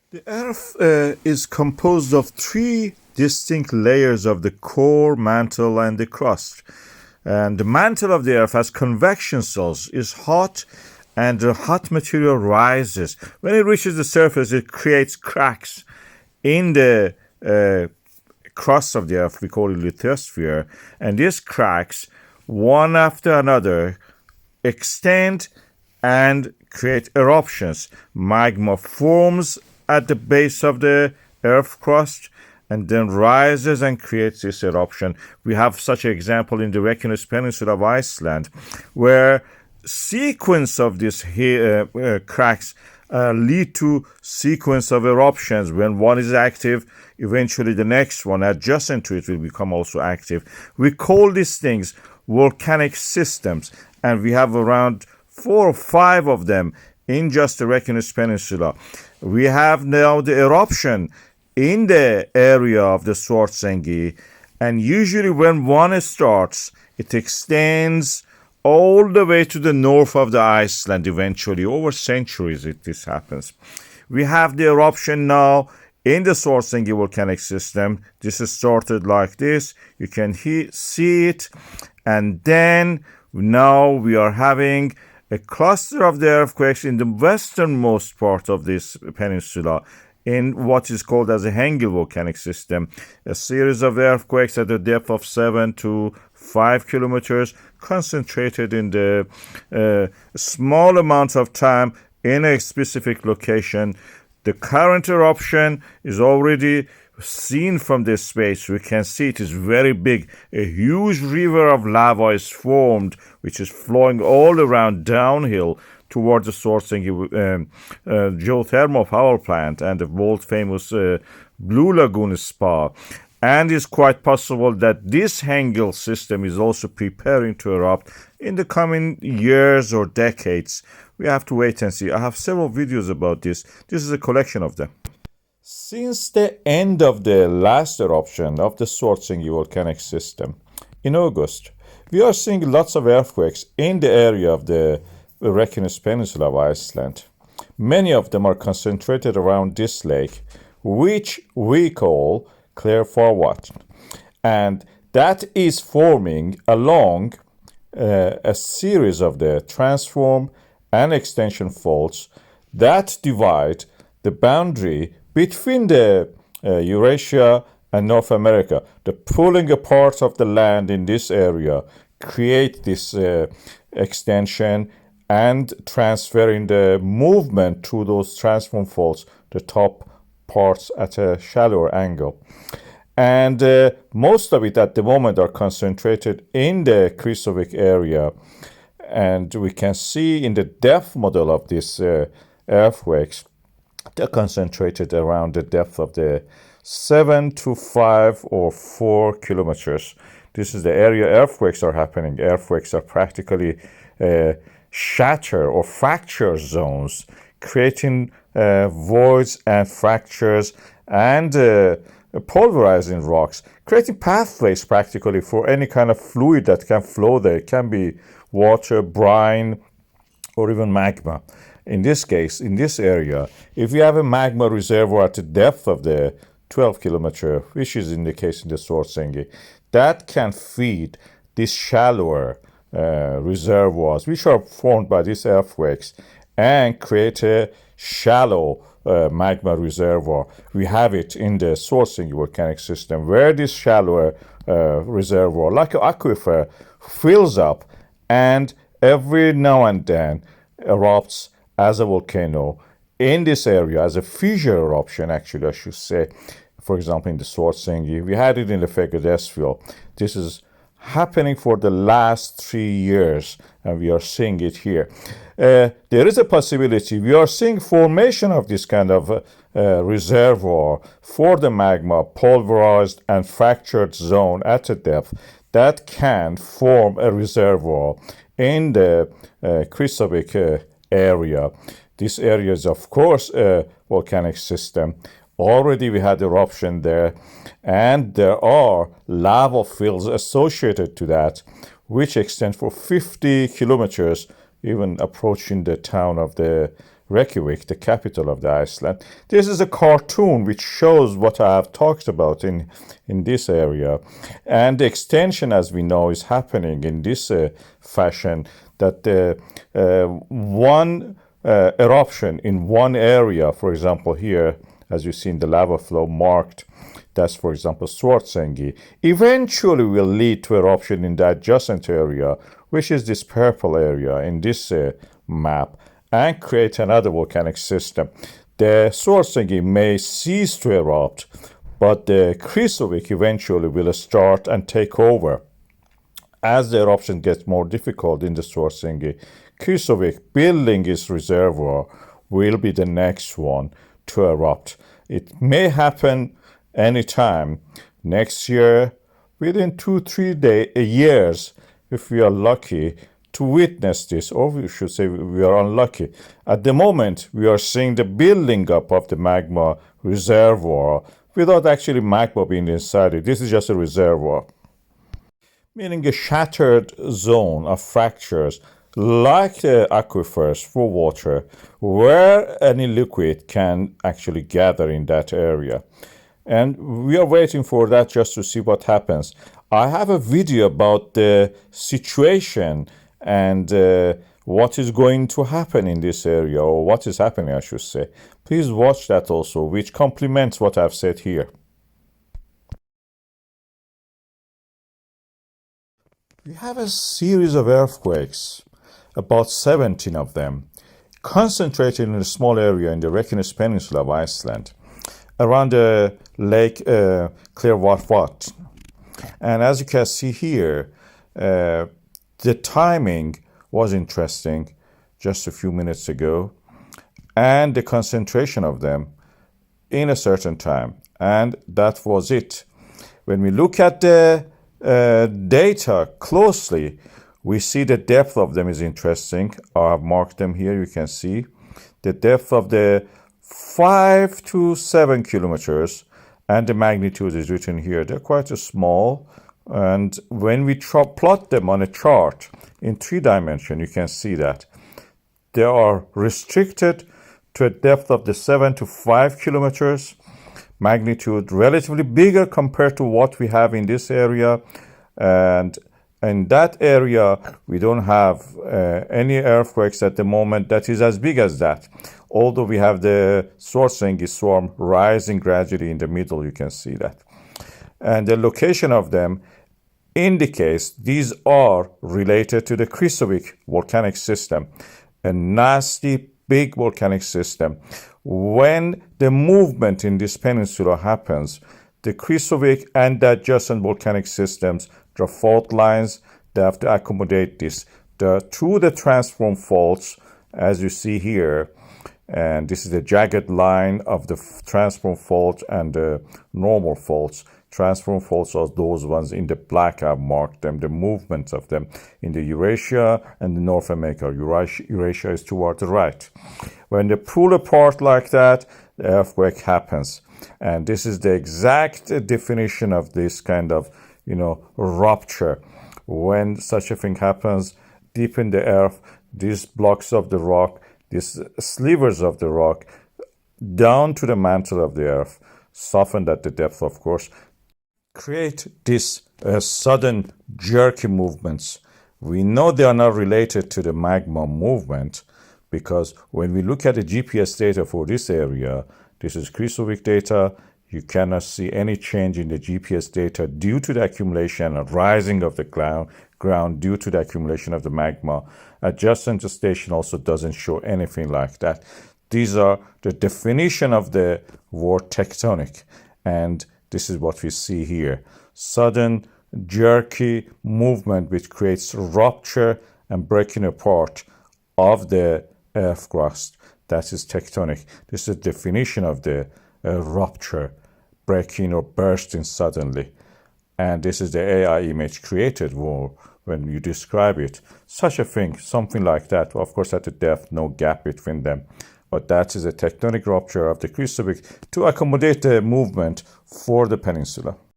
The Earth is composed of three distinct layers of the core, mantle, and the crust. And the mantle of the Earth has convection cells, is hot, and the hot material rises. When it reaches the surface, it creates cracks in the crust of the Earth. We call it lithosphere. And these cracks, one after another, extend and create eruptions. Magma forms at the base of the earth crust and then rises and creates this eruption. We have such an example in the Reykjanes Peninsula of Iceland, where sequence of these cracks lead to sequence of eruptions. When one is active, eventually the next one adjacent to it will become also active. We call these things volcanic systems, and we have around 4 or 5 of them in just the Reykjanes Peninsula. We have now the eruption in the area of the Svartsengi, and usually when one starts, it extends all the way to the north of the Iceland eventually. Over centuries this happens. We have the eruption now in the Svartsengi volcanic system. This is started like this. You can see it. And then now we are having a cluster of the earthquakes in the westernmost part of this peninsula in what is called as a Hengill volcanic system. A series of earthquakes at a depth of 7 to 5 kilometers concentrated in the small amounts of time in a specific location. The current eruption is already seen from this space. We can see it is very big. A huge river of lava is formed, which is flowing all around downhill towards the Svartsengi geothermal power plant and the world famous Blue Lagoon spa. And it's quite possible that this Hengill system is also preparing to erupt in the coming years or decades. We have to wait and see. I have several videos about this. This is a collection of them. Since the end of the last eruption of the Svartsengi volcanic system in August, we are seeing lots of earthquakes in the area of the Reykjanes Peninsula of Iceland. Many of them are concentrated around this lake, which we call Clairforwatn. And that is forming along a series of the transform and extension faults that divide the boundary between the Eurasia and North America. The pulling apart of the land in this area create this extension and transferring the movement through those transform faults, the top parts at a shallower angle. And most of it at the moment are concentrated in the Krýsuvík area. And we can see in the depth model of these earthquakes, they're concentrated around the depth of the 7 to 5 or 4 kilometers. This is the area earthquakes are happening. Earthquakes are practically shatter or fracture zones, creating voids and fractures and pulverizing rocks, creating pathways practically for any kind of fluid that can flow there. It can be water, brine, or even magma. In this case, in this area, if you have a magma reservoir at the depth of the 12 kilometer, which is in the case in the Svartsengi, that can feed these shallower reservoirs, which are formed by these earthquakes, and create a shallow magma reservoir. We have it in the Svartsengi volcanic system, where this shallower reservoir, like an aquifer, fills up and every now and then erupts as a volcano in this area, as a fissure eruption, actually, I should say. For example, in the Svartsengi, we had it in the Fagradalsfjall. This is happening for the last 3 years, and we are seeing it here. There is a possibility. We are seeing formation of this kind of reservoir for the magma, pulverized and fractured zone at a depth that can form a reservoir in the Krýsuvík area. This area is, of course, a volcanic system. Already we had eruption there, and there are lava fields associated to that, which extend for 50 kilometers, even approaching the town of the Reykjavik, the capital of the Iceland. This is a cartoon which shows what I have talked about in this area. And the extension, as we know, is happening in this fashion, that one eruption in one area, for example, here, as you see in the lava flow marked, that's, for example, Svartsengi, eventually will lead to eruption in the adjacent area, which is this purple area in this map, and create another volcanic system. The Svartsengi may cease to erupt, but the Krýsuvík eventually will start and take over. As the eruption gets more difficult in the Svartsengi, Krýsuvík, building its reservoir, will be the next one to erupt. It may happen anytime next year, within 2-3 years, if we are lucky to witness this, or we should say we are unlucky. At the moment, we are seeing the building up of the magma reservoir without actually magma being inside it. This is just a reservoir, meaning a shattered zone of fractures like the aquifers for water, where any liquid can actually gather in that area. And we are waiting for that just to see what happens. I have a video about the situation and what is going to happen in this area, or what is happening, I should say. Please watch that also, which complements what I've said here. We have a series of earthquakes, about 17 of them, concentrated in a small area in the Reykjanes Peninsula of Iceland, around the lake Clearwater. And as you can see here, the timing was interesting just a few minutes ago, and the concentration of them in a certain time. And that was it. When we look at the data closely, we see the depth of them is interesting. I have marked them here. You can see the depth of the 5 to 7 kilometers, and the magnitude is written here. They're quite small, and when we plot them on a chart in 3 dimensions, you can see that they are restricted to a depth of the 7 to 5 kilometers, magnitude relatively bigger compared to what we have in this area. And in that area, we don't have any earthquakes at the moment that is as big as that. Although we have the Svartsengi swarm rising gradually in the middle, you can see that. And the location of them indicates these are related to the Krýsuvík volcanic system, a nasty big volcanic system. When the movement in this peninsula happens, the Krýsuvík and the adjacent volcanic systems, the fault lines, they have to accommodate this. Through the transform faults, as you see here, and this is the jagged line of the transform fault and the normal faults. Transform faults are those ones in the black. I've marked them, the movements of them in the Eurasia and the North America. Eurasia is toward the right. When they pull apart like that, the earthquake happens. And this is the exact definition of this kind of, rupture. When such a thing happens deep in the earth, these blocks of the rock, these slivers of the rock, down to the mantle of the earth, softened at the depth, of course, create these sudden jerky movements. We know they are not related to the magma movement, because when we look at the GPS data for this area, this is Krýsuvík data, you cannot see any change in the GPS data due to the accumulation and rising of the ground due to the accumulation of the magma. Adjacent station also doesn't show anything like that. These are the definition of the word tectonic, and this is what we see here. Sudden, jerky movement which creates rupture and breaking apart of the earth crust. That is tectonic. This is the definition of the rupture, breaking or bursting suddenly. And this is the AI image created when you describe it. Such a thing, something like that. Of course, at the depth, no gap between them. But that is a tectonic rupture of the Krýsuvík to accommodate the movement for the peninsula.